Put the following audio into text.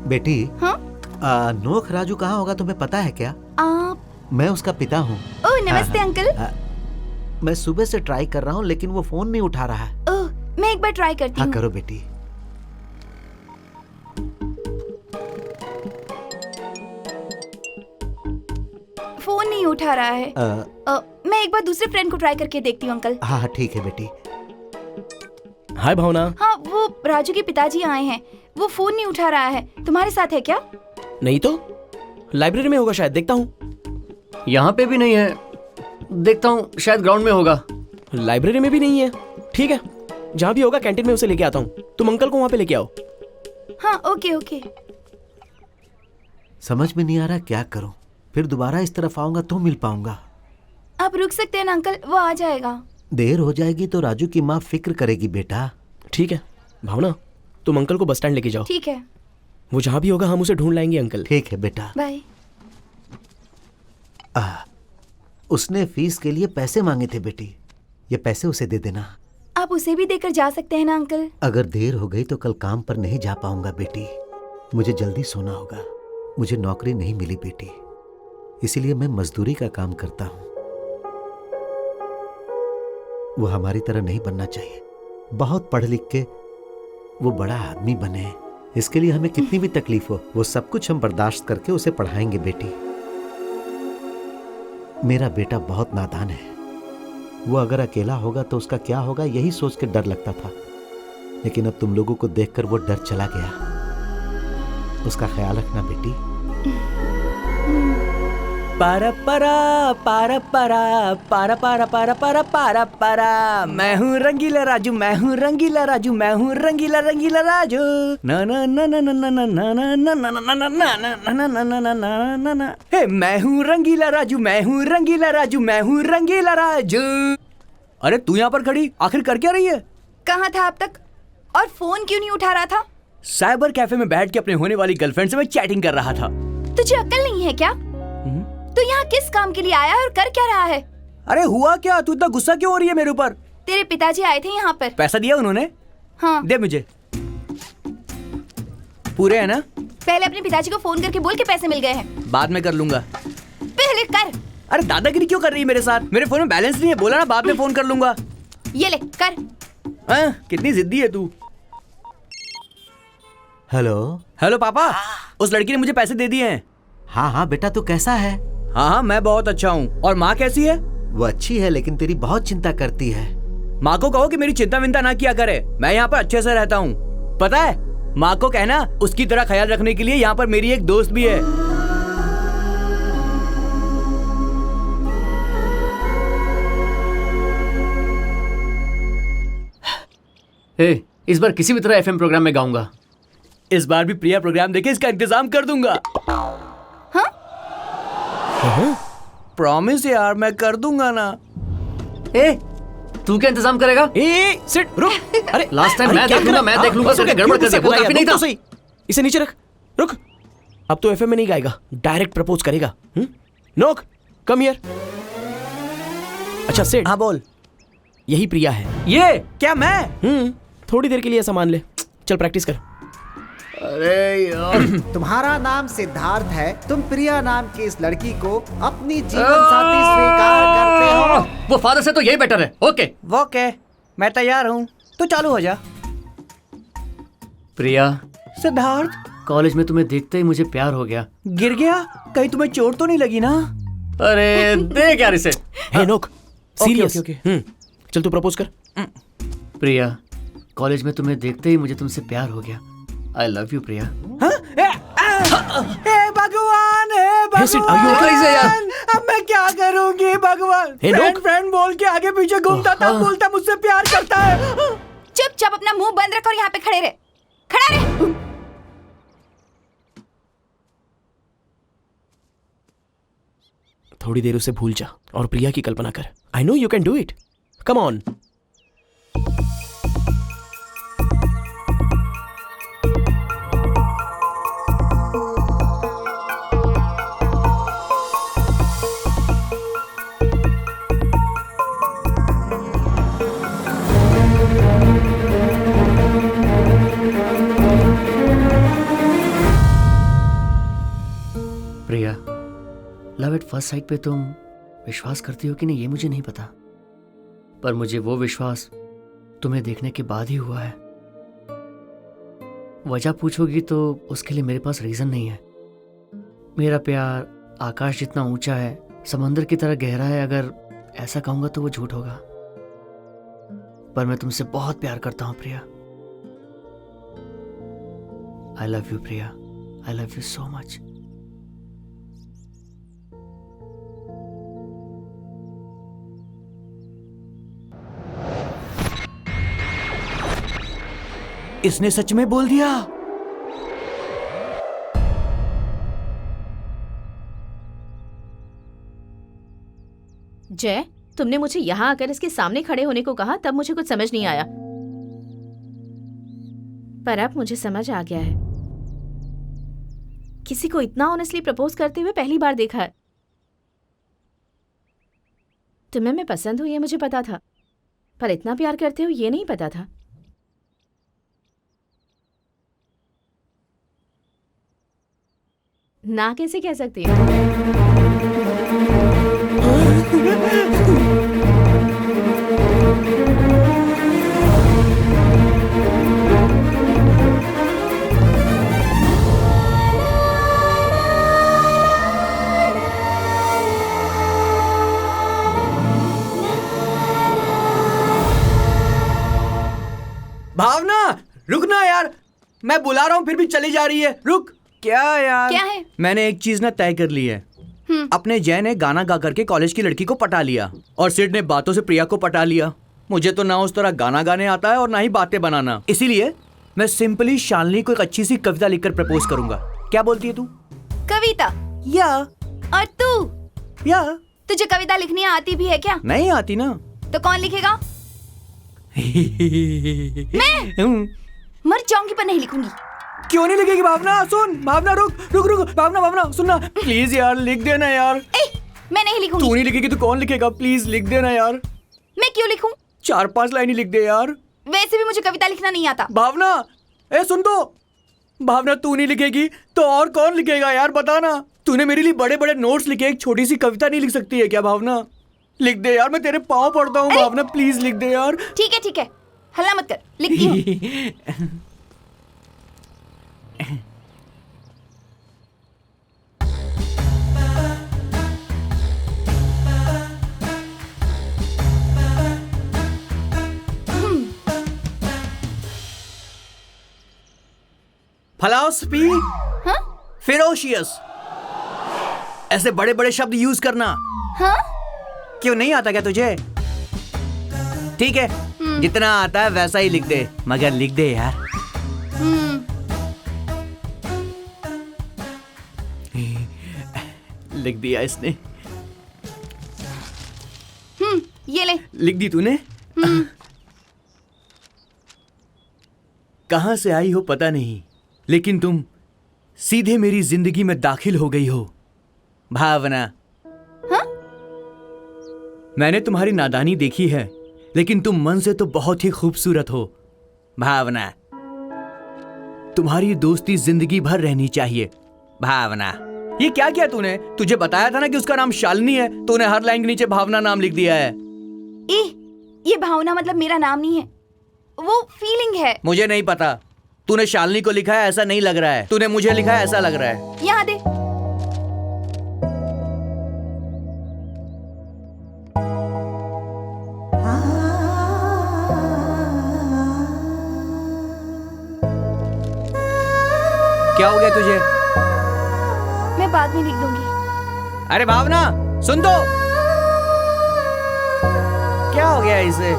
बेटी, हाँ? नोख राजू कहाँ होगा तुम्हें पता है क्या? आप? मैं उसका पिता हूँ। ओह नमस्ते अंकल। मैं सुबह से ट्राई कर रहा हूँ लेकिन वो फोन नहीं उठा रहा है। ओह मैं एक बार ट्राई करती हूँ। हाँ करो बेटी। फोन नहीं उठा रहा है। मैं एक बार दूसरे फ्रेंड को ट्राई करके देखती हूँ अंकल। हाँ हाँ ठीक है बेटी। हाय भावना। हाँ वो राजू के पिताजी आए हैं, वो फोन नहीं उठा रहा है। तुम्हारे साथ है क्या? नहीं तो लाइब्रेरी में होगा शायद, देखता हूँ। यहाँ पे भी नहीं है, देखता हूँ शायद ग्राउंड में होगा। लाइब्रेरी में भी नहीं है। ठीक है, जहाँ भी होगा कैंटीन में उसे लेके आता हूँ। तुम अंकल को वहाँ पे लेके आओ। हाँ ओके ओके। समझ में नहीं आ रहा क्या करूँ। फिर दोबारा इस तरफ आऊंगा तो मिल पाऊंगा। आप रुक सकते हैं ना अंकल, वो आ जाएगा। देर हो जाएगी तो राजू की माँ फिक्र करेगी बेटा। ठीक है भावना, तुम अंकल को बस स्टैंड लेके जाओ। ठीक है। वो जहाँ भी होगा हम उसे ढूंढ लाएंगे अंकल। ठीक है बेटा। बाय। उसने फीस के लिए पैसे मांगे थे बेटी, ये पैसे उसे दे देना। आप उसे भी देकर जा सकते हैं ना अंकल। अगर देर हो गई तो कल काम पर नहीं जा पाऊंगा बेटी। मुझे जल्दी सोना होगा। मुझे नौकरी नहीं मिली बेटी, इसीलिए मैं मजदूरी का काम करता हूं। वो हमारी तरह नहीं बनना चाहिए। बहुत पढ़ लिख के वो बड़ा आदमी बने, इसके लिए हमें कितनी भी तकलीफ हो वो सब कुछ हम बर्दाश्त करके उसे पढ़ाएंगे बेटी। मेरा बेटा बहुत नादान है। वो अगर अकेला होगा तो उसका क्या होगा यही सोच के डर लगता था, लेकिन अब तुम लोगों को देखकर वो डर चला गया। उसका ख्याल रखना बेटी। पारा पारा पारा पारा पारा पारा पारा पारा पारा पारा, मैं हूँ रंगीला राजू, मैं हूँ रंगीला राजू, मैं हूँ रंगीला रंगीला राजू। ना ना ना ना ना ना ना ना ना ना ना ना ना ना ना ना ना ना ना। हे मैं हूँ रंगीला राजू, मैं हूँ रंगीला राजू, मैं हूँ रंगीला राजू। अरे तू यहाँ पर खड़ी आखिर कर क्या रही है? कहाँ था अब तक? और फोन क्यों नहीं उठा रहा था? साइबर कैफे में बैठ के अपने होने वाली गर्लफ्रेंड से मैं चैटिंग कर रहा था। तुझे अक्ल नहीं है क्या? तो यहाँ किस काम के लिए आया है और कर क्या रहा है? अरे हुआ क्या? तू इतना गुस्सा क्यों हो रही है मेरे ऊपर? तेरे पिताजी आए थे यहाँ पर। पैसा दिया उन्होंने? हाँ। दे मुझे। पूरे है ना? पहले अपने पिताजी को फोन करके बोल के पैसे मिल गए हैं। बाद में कर लूंगा। पहले कर। अरे दादागिरी क्यों कर रही है मेरे साथ? मेरे फोन में बैलेंस नहीं है, बोला ना बाद में फोन कर लूंगा। ये ले कर। कितनी जिद्दी है तू। हेलो। हेलो पापा, उस लड़की ने मुझे पैसे दे दिए हैं। हाँ हाँ बेटा, तू कैसा है? हाँ हाँ मैं बहुत अच्छा हूँ। और माँ कैसी है? वो अच्छी है लेकिन तेरी बहुत चिंता करती है। माँ को कहो कि मेरी चिंता विंता ना किया करे, मैं यहाँ पर अच्छे से रहता हूँ। पता है, माँ को कहना उसकी तरह ख्याल रखने के लिए यहाँ पर मेरी एक दोस्त भी है। इस बार किसी भी तरह एफएम प्रोग्राम में गाऊंगा। इस बार भी प्रिया प्रोग्राम देके इसका इंतजाम कर दूंगा। प्रॉमिस यार, मैं कर दूंगा ना। तू क्या इंतजाम करेगा? सिट रुक। अरे लास्ट टाइम मैं देख लूंगा, मैं देख लूंगा। करके गड़बड़ कर दिया, वो काफी नहीं था। सही, इसे नीचे रख। रुक, अब तो एफएम में नहीं गाएगा, डायरेक्ट प्रपोज करेगा। नोक कम हियर। अच्छा सेठ। हाँ बोल। यही प्रिया है। ये क्या मैं? थोड़ी देर के लिए सामान ले, चल प्रैक्टिस कर। अरे यार। तुम्हारा नाम सिद्धार्थ है, तुम प्रिया नाम की इस लड़की को अपनी जीवन साथी स्वीकार करते हो। वो फादर से तो यही बेटर है। ओके ओके, मैं तैयार हूँ, तो चालू हो जा। प्रिया। सिद्धार्थ, कॉलेज में तुम्हें देखते ही मुझे प्यार हो गया। गिर गया? कहीं तुम्हें चोट तो नहीं लगी ना? अरे देख यार इसे। हे नोक, सीरियस। ओके। चल तू प्रपोज कर। प्रिया, कॉलेज में तुम्हें देखते ही मुझे तुमसे प्यार हो गया। आई लव यू प्रिया। हे भगवान, हे भगवान, अब मैं क्या करूंगी भगवान? फ्रेंड बोल के आगे पीछे घूमता था, बोलता मुझसे प्यार करता है। चुपचाप अपना मुंह बंद रख और यहाँ पे खड़े रहे। खड़ा रहे। थोड़ी देर उसे भूल जा और प्रिया की कल्पना कर। I know you can do it, come on. Love at first sight पे तुम विश्वास करती हो कि नहीं ये मुझे नहीं पता, पर मुझे वो विश्वास तुम्हें देखने के बाद ही हुआ है। वजह पूछोगी तो उसके लिए मेरे पास रीजन नहीं है। मेरा प्यार आकाश जितना ऊंचा है, समंदर की तरह गहरा है। अगर ऐसा कहूंगा तो वो झूठ होगा, पर मैं तुमसे बहुत प्यार करता हूं Priya. I love you Priya, I love you so much. इसने सच में बोल दिया। जय, तुमने मुझे यहाँ आकर इसके सामने खड़े होने को कहा, तब मुझे कुछ समझ नहीं आया, पर अब मुझे समझ आ गया है। किसी को इतना ऑनेस्टली प्रपोज करते हुए पहली बार देखा है। तुम्हें मैं पसंद हूं ये मुझे पता था, पर इतना प्यार करते हो ये नहीं पता था। ना कैसे कह सकती हो? भावना, रुकना यार, मैं बुला रहा हूँ फिर भी चली जा रही है। रुक। क्या यार? क्या है? मैंने एक चीज ना तय कर ली है। अपने जय ने गाना गा करके कॉलेज की लड़की को पटा लिया और सिड ने बातों से प्रिया को पटा लिया। मुझे तो ना उस तरह गाना गाने आता है और ना ही बातें बनाना, इसीलिए मैं सिंपली शालिनी को एक अच्छी सी कविता लिखकर प्रपोज करूंगा। क्या बोलती है तू? कविता? या और तू? या तुझे कविता लिखनी आती भी है क्या? नहीं आती ना। तो कौन लिखेगा? मैं मर जाऊंगी पर नहीं लिखूंगी। क्यों नहीं लिखेगी भावना? सुन भावना, रुक रुक रुक। भावना भावना सुनना प्लीज यार, लिख देना यार। मैं नहीं लिखूंगी। तू नहीं लिखेगी तो कौन लिखेगा? प्लीज लिख देना यार। मैं क्यों लिखूं? 4-5 लाइन ही लिख दे यार। वैसे भी मुझे कविता लिखना नहीं आता। भावना, ए सुन तो। भावना तू नहीं लिखेगी तो और कौन लिखेगा यार, बताना। तूने मेरे लिए बड़े बड़े नोट्स लिखे, एक छोटी सी कविता नहीं लिख सकती है क्या भावना? लिख दे यार, मैं तेरे पाँव पड़ता हूँ भावना, प्लीज लिख दे यार। ठीक है, हल्ला मत कर, लिखती हूँ। फिलॉसफी, हाँ? फेरोशियस, ऐसे बड़े बड़े शब्द यूज करना। हाँ? क्यों नहीं आता क्या तुझे? ठीक है, जितना आता है वैसा ही लिख दे, मगर लिख दे यार। लिख दिया इसने। ये ले। लिख दी तूने? कहां से आई हो पता नहीं, लेकिन तुम सीधे मेरी जिंदगी में दाखिल हो गई हो भावना। हाँ? मैंने तुम्हारी नादानी देखी है, लेकिन तुम मन से तो बहुत ही खूबसूरत हो भावना। तुम्हारी दोस्ती जिंदगी भर रहनी चाहिए भावना। ये क्या किया तूने? तुझे बताया था ना कि उसका नाम शालिनी है, तूने हर लाइन के नीचे भावना नाम लिख दिया है। ये भावना मतलब मेरा नाम नहीं है, वो फीलिंग है। मुझे नहीं पता, तूने शालिनी को लिखा है ऐसा नहीं लग रहा है, तूने मुझे लिखा है ऐसा लग रहा है। यहाँ दे। क्या हो गया तुझे? मैं बाद में लिख दूंगी। अरे भावना सुन तो, क्या हो गया इसे?